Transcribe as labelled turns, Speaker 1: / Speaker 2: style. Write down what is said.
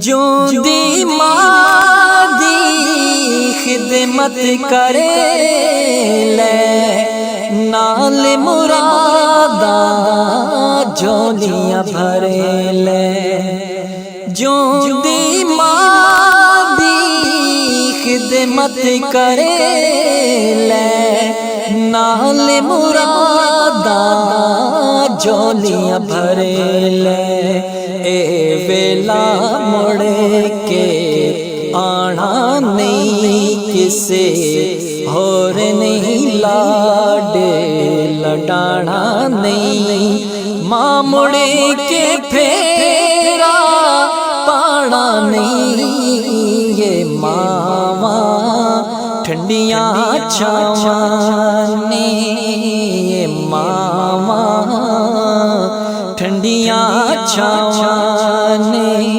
Speaker 1: جو دی ماں دی خدمت کرے لے نال مرادا جھولیاں بھرے لے جو دی ماں دی خدمت کرے لے نال مرادا جھولیاں بھرے لے اے ویلا مڑ کے آنا نہیں کسے اور نہیں لاڈے لڈانا نہیں ماں مڑ کے پھیرا پانا نہیں یہ ماواں ٹھنڈیاں چھاواں نے یہ ماواں ٹھنڈیاں چھاواں نے